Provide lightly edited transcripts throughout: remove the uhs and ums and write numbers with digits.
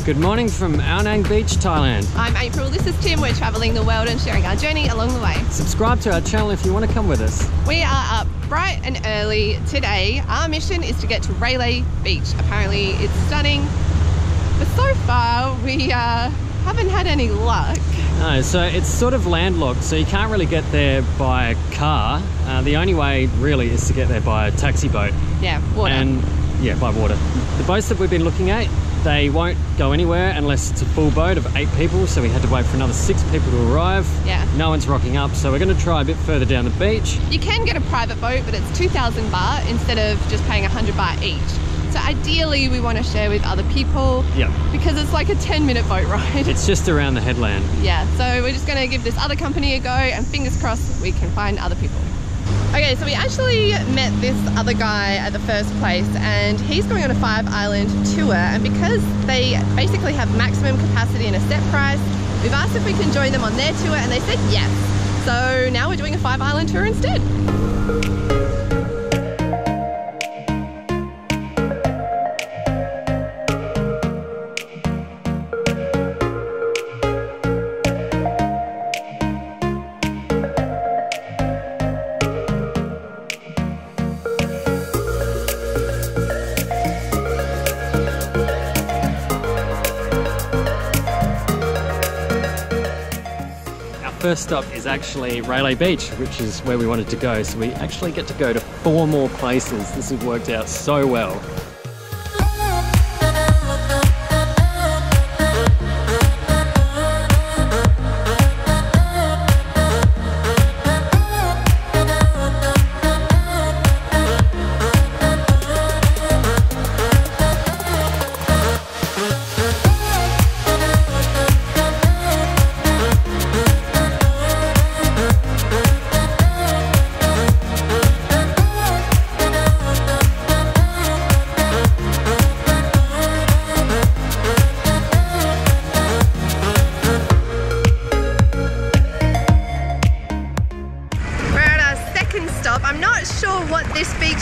Good morning from Ao Nang Beach, Thailand. I'm April, this is Tim. We're travelling the world and sharing our journey along the way. Subscribe to our channel if you want to come with us. We are up bright and early today. Our mission is to get to Railay Beach. Apparently it's stunning, but so far we haven't had any luck. No, so it's sort of landlocked, so you can't really get there by car. The only way really is to get there by a taxi boat. Yeah, water. And yeah, by water. The boats that we've been looking at, they won't go anywhere unless it's a full boat of 8 people, so we had to wait for another 6 people to arrive. Yeah. No one's rocking up, so we're going to try a bit further down the beach. You can get a private boat, but it's 2,000 baht instead of just paying 100 baht each. So ideally we want to share with other people. Yeah. Because it's like a 10-minute boat ride. It's just around the headland. Yeah, so we're just going to give this other company a go, and fingers crossed we can find other people. Okay, so we actually met this other guy at the first place, and he's going on a 5-island tour, and because they basically have maximum capacity and a set price, we've asked if we can join them on their tour, and they said yes. So now we're doing a 5-island tour instead. First stop is actually Railay Beach, which is where we wanted to go. So we actually get to go to 4 more places. This has worked out so well.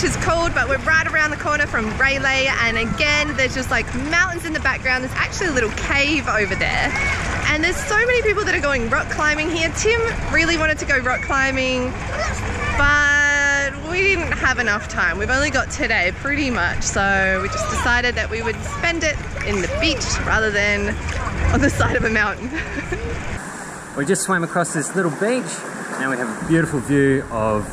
Is called, but we're right around the corner from Railay, and again there's just like mountains in the background. There's actually a little cave over there, and there's so many people that are going rock climbing here. Tim really wanted to go rock climbing, but we didn't have enough time. We've only got today pretty much, so we just decided that we would spend it in the beach rather than on the side of a mountain. We just swam across this little beach. Now we have a beautiful view of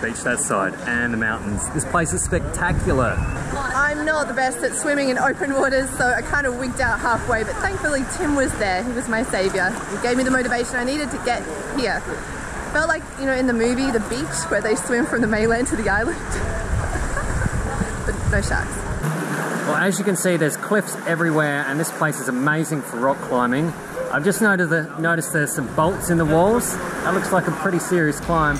beach that side and the mountains. This place is spectacular. I'm not the best at swimming in open waters, so I kind of wigged out halfway, but thankfully Tim was there. He was my saviour. He gave me the motivation I needed to get here. Felt like, you know, in the movie The Beach, where they swim from the mainland to the island. But no sharks. Well, as you can see, there's cliffs everywhere, and this place is amazing for rock climbing. I've just noticed there's some bolts in the walls. That looks like a pretty serious climb.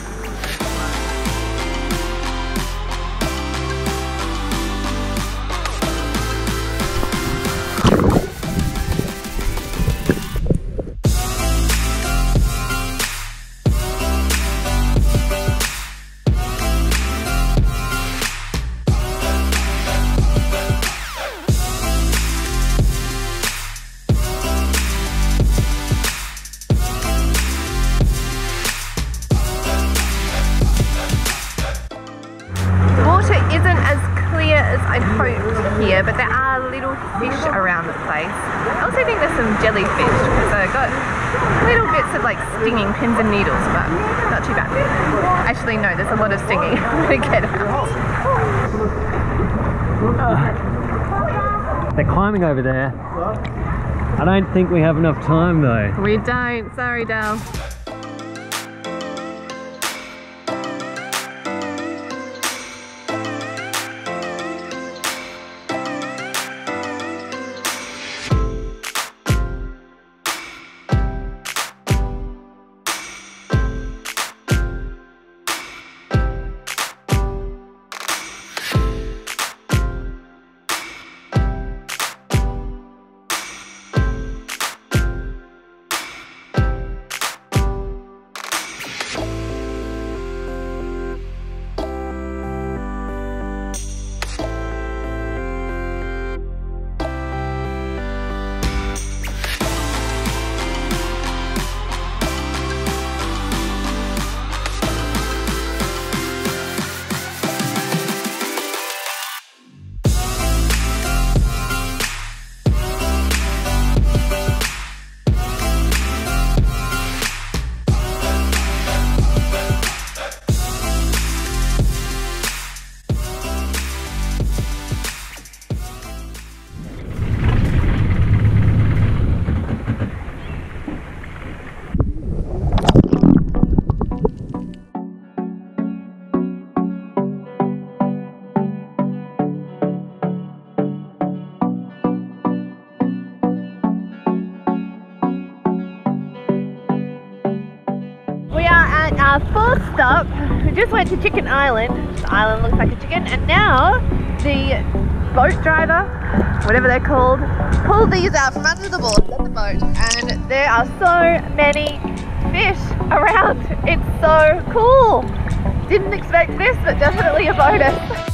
Here, but there are little fish around the place. I also think there's some jellyfish, because I got little bits of like stinging pins and needles, but not too bad. Actually no, there's a lot of stinging. I'm gonna get out. They're climbing over there. I don't think we have enough time though. We don't, sorry Dal. Fourth stop, we just went to Chicken Island. The island looks like a chicken, and now the boat driver, whatever they're called, pulled these out from under the board of the boat, and there are so many fish around. It's so cool. Didn't expect this, but definitely a bonus.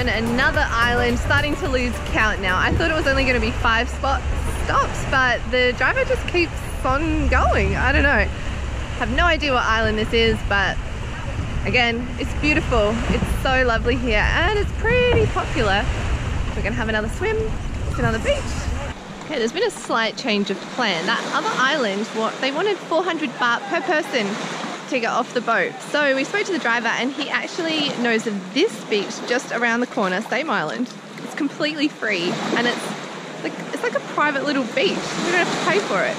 Another island, starting to lose count now. I thought it was only going to be 5 stops, but the driver just keeps on going. I don't know. Have no idea what island this is, but again, it's beautiful. It's so lovely here, and it's pretty popular. We're gonna have another swim to another beach. Okay, there's been a slight change of plan. That other island, they wanted 400 baht per person to get off the boat. So we spoke to the driver, and he actually knows of this beach just around the corner, same island. It's completely free, and it's like a private little beach. We don't have to pay for it.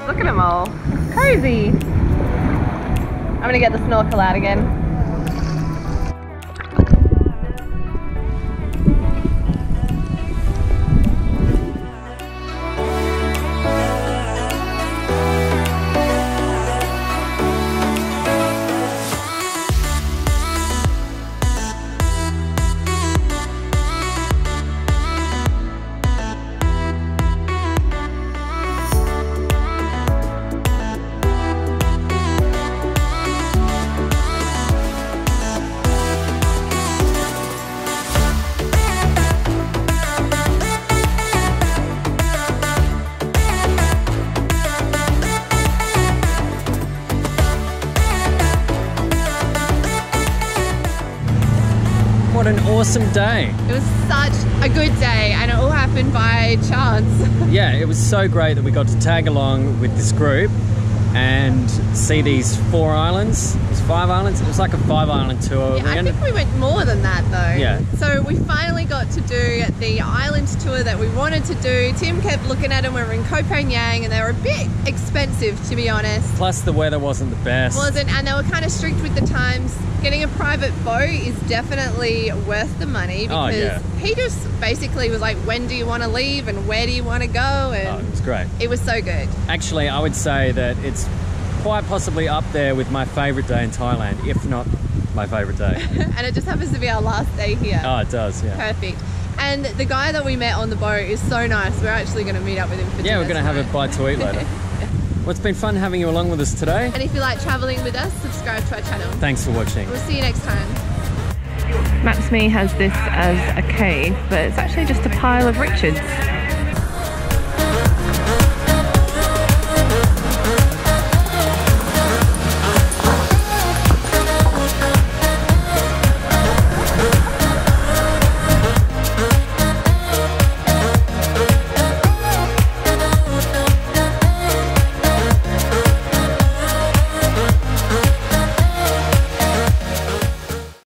Look at them all. It's crazy. I'm gonna get the snorkel out again. What an awesome day. It was such a good day, and it all happened by chance. Yeah, it was so great that we got to tag along with this group and see these 4 islands. It was 5 islands. It was like a 5-island tour. Yeah, I think we went more than that though. Yeah. So we finally got to do the island tour that we wanted to do. Tim kept looking at them. We were in Koh Phangan, and they were a bit expensive, to be honest. Plus the weather wasn't the best. Wasn't, and they were kind of strict with the times. Getting a private boat is definitely worth the money, because he just basically was like, when do you want to leave and where do you want to go? And it was great. It was so good. Actually, I would say that it's quite possibly up there with my favourite day in Thailand, if not my favourite day. And it just happens to be our last day here. Oh, it does, yeah. Perfect. And the guy that we met on the boat is so nice. We're actually going to meet up with him for dinner. Yeah, we're going to have a bite to eat later. Well, it's been fun having you along with us today. And if you like travelling with us, subscribe to our channel. Thanks for watching. We'll see you next time. Maps Me has this as a cave, but it's actually just a pile of Richards.